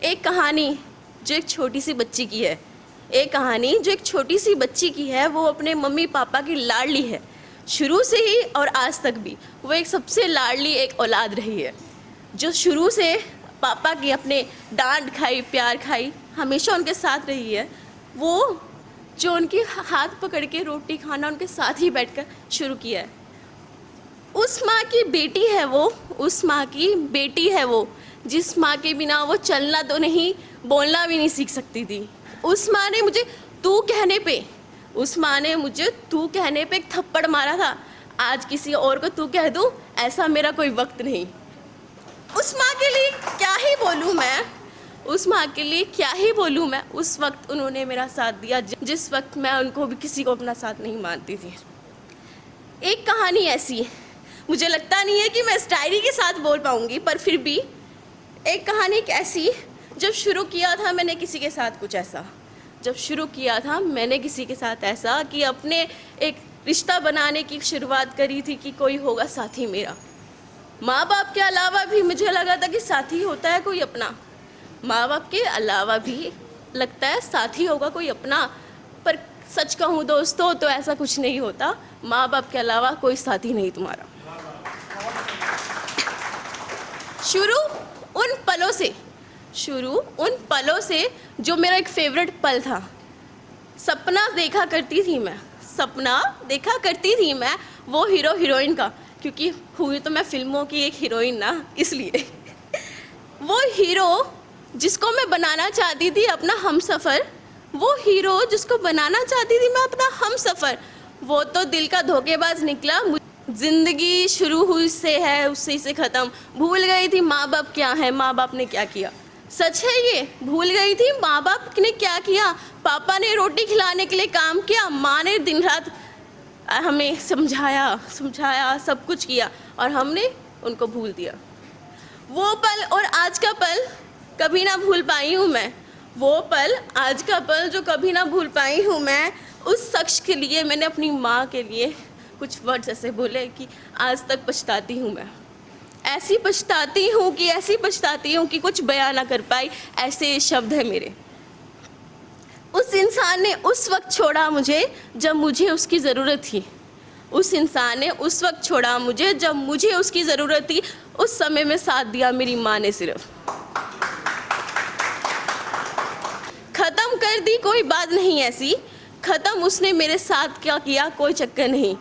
एक कहानी जो एक छोटी सी बच्ची की है, एक कहानी जो एक छोटी सी बच्ची की है। वो अपने मम्मी पापा की लाडली है, शुरू से ही और आज तक भी वो एक सबसे लाडली एक औलाद रही है, जो शुरू से पापा की अपने डांट खाई, प्यार खाई, हमेशा उनके साथ रही है। वो जो उनकी हाथ पकड़ के रोटी खाना उनके साथ ही बैठकर शुरू किया है। उस माँ की बेटी है वो, उस माँ की बेटी है वो, जिस माँ के बिना वो चलना तो नहीं, बोलना भी नहीं सीख सकती थी। उस माँ ने मुझे तू कहने पे, उस माँ ने मुझे तू कहने पे एक थप्पड़ मारा था। आज किसी और को तू कह दूँ, ऐसा मेरा कोई वक्त नहीं। उस माँ के लिए क्या ही बोलूँ मैं, उस माँ के लिए क्या ही बोलूँ मैं। उस वक्त उन्होंने मेरा साथ दिया जिस वक्त मैं उनको भी किसी को अपना साथ नहीं मानती थी। एक कहानी ऐसी है, मुझे लगता नहीं है कि मैं इस डायरी के साथ बोल पाऊँगी, पर फिर भी एक कहानी एक ऐसी, जब शुरू किया था मैंने किसी के साथ कुछ ऐसा, जब शुरू किया था मैंने किसी के साथ ऐसा कि अपने एक रिश्ता बनाने की शुरुआत करी थी कि कोई होगा साथी मेरा। माँ बाप के अलावा भी मुझे लगा था कि साथी होता है कोई अपना, माँ बाप के अलावा भी लगता है साथी होगा कोई अपना, पर सच कहूँ दोस्तों तो ऐसा कुछ नहीं होता। माँ बाप के अलावा कोई साथी नहीं तुम्हारा। शुरू उन पलों से जो मेरा एक फेवरेट पल था। सपना देखा करती थी मैं वो हीरो हीरोइन का, क्योंकि हुई तो मैं फिल्मों की एक हीरोइन ना, इसलिए वो हीरो जिसको मैं बनाना चाहती थी अपना हमसफ़र, वो हीरो जिसको बनाना चाहती थी मैं अपना हमसफ़र, वो तो दिल का धोखेबाज निकला। ज़िंदगी शुरू हुई से है उसी से ख़त्म। भूल गई थी माँ बाप क्या है, माँ बाप ने क्या किया। सच है ये, भूल गई थी माँ बाप ने क्या किया। पापा ने रोटी खिलाने के लिए काम किया, माँ ने दिन रात हमें समझाया सब कुछ किया, और हमने उनको भूल दिया। वो पल और आज का पल कभी ना भूल पाई हूँ मैं, वो पल आज का पल जो कभी ना भूल पाई हूँ मैं। उस शख्स के लिए मैंने अपनी माँ के लिए कुछ वर्ड्स ऐसे बोले कि आज तक पछताती हूँ मैं, ऐसी पछताती हूँ कि कुछ बयां ना कर पाई, ऐसे शब्द है मेरे। उस इंसान ने उस वक्त छोड़ा मुझे जब मुझे उसकी ज़रूरत थी, उस इंसान ने उस वक्त छोड़ा मुझे जब मुझे उसकी ज़रूरत थी। उस समय में साथ दिया मेरी माँ ने सिर्फ। ख़त्म कर दी कोई बात नहीं ऐसी, ख़त्म उसने मेरे साथ क्या किया कोई चक्कर नहीं।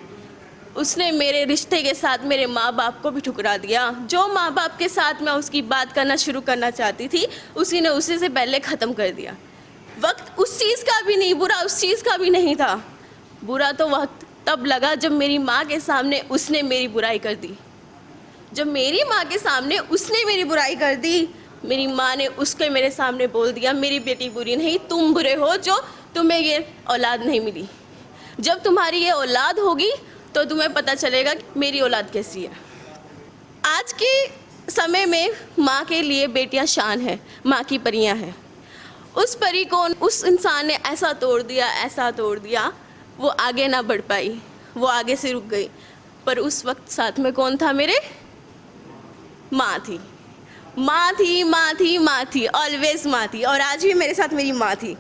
उसने मेरे रिश्ते के साथ मेरे माँ बाप को भी ठुकरा दिया। जो माँ बाप के साथ मैं उसकी बात करना शुरू करना चाहती थी, उसी ने उसी से पहले ख़त्म कर दिया। वक्त उस चीज़ का भी नहीं, बुरा उस चीज़ का भी नहीं था। बुरा तो वक्त तब लगा जब मेरी माँ के सामने उसने मेरी बुराई कर दी। जब मेरी माँ के सामने उसने मेरी बुराई कर दी, मेरी माँ ने उसके मेरे सामने बोल दिया, मेरी बेटी बुरी नहीं, तुम बुरे हो जो तुम्हें ये औलाद नहीं मिली। जब तुम्हारी ये औलाद होगी तो तुम्हें पता चलेगा कि मेरी औलाद कैसी है। आज के समय में माँ के लिए बेटियाँ शान है, माँ की परियाँ हैं। उस परी को उस इंसान ने ऐसा तोड़ दिया, वो आगे ना बढ़ पाई, वो आगे से रुक गई। पर उस वक्त साथ में कौन था मेरे? माँ थी, ऑलवेज माँ थी, और आज भी मेरे साथ मेरी माँ थी।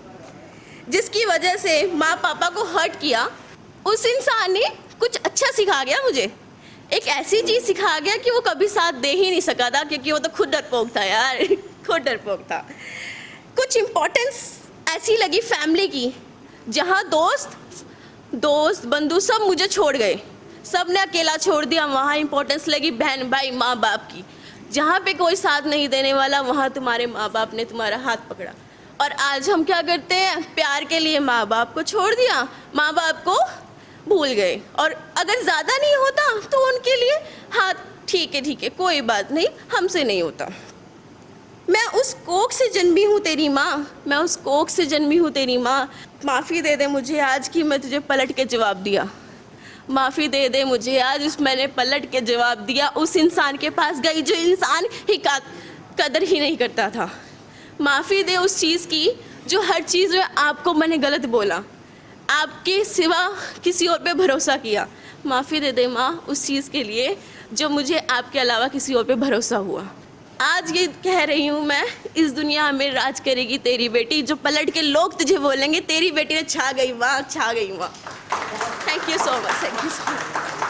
जिसकी वजह से माँ पापा को हर्ट किया, उस इंसान ने कुछ अच्छा सिखा गया मुझे, एक ऐसी चीज़ सिखा गया कि वो कभी साथ दे ही नहीं सका था, क्योंकि वो तो खुद डरपोक था यार खुद डरपोक था। कुछ इम्पोर्टेंस ऐसी लगी फैमिली की, जहाँ दोस्त बंधु सब मुझे छोड़ गए, सब ने अकेला छोड़ दिया। वहाँ इम्पोर्टेंस लगी बहन भाई माँ बाप की। जहाँ पे कोई साथ नहीं देने वाला, वहाँ तुम्हारे माँ बाप ने तुम्हारा हाथ पकड़ा। और आज हम क्या करते हैं, प्यार के लिए माँ बाप को छोड़ दिया, माँ बाप को भूल गए। और अगर ज़्यादा नहीं होता तो उनके लिए हाँ ठीक है कोई बात नहीं, हमसे नहीं होता। मैं उस कोख से जन्मी हूँ तेरी माँ, माफ़ी दे दे मुझे आज कि मैं तुझे पलट के जवाब दिया। माफ़ी दे दे मुझे आज मैंने पलट के जवाब दिया। उस इंसान के पास गई जो इंसान ही कदर ही नहीं करता था। माफ़ी दे उस चीज़ की जो हर चीज़ में आपको मैंने गलत बोला, आपके सिवा किसी और पे भरोसा किया। माफ़ी दे दे माँ उस चीज़ के लिए जो मुझे आपके अलावा किसी और पे भरोसा हुआ। आज ये कह रही हूँ मैं, इस दुनिया में राज करेगी तेरी बेटी, जो पलट के लोग तुझे बोलेंगे तेरी बेटी ने छा गई माँ, छा गई माँ। Thank you so much, thank you so much.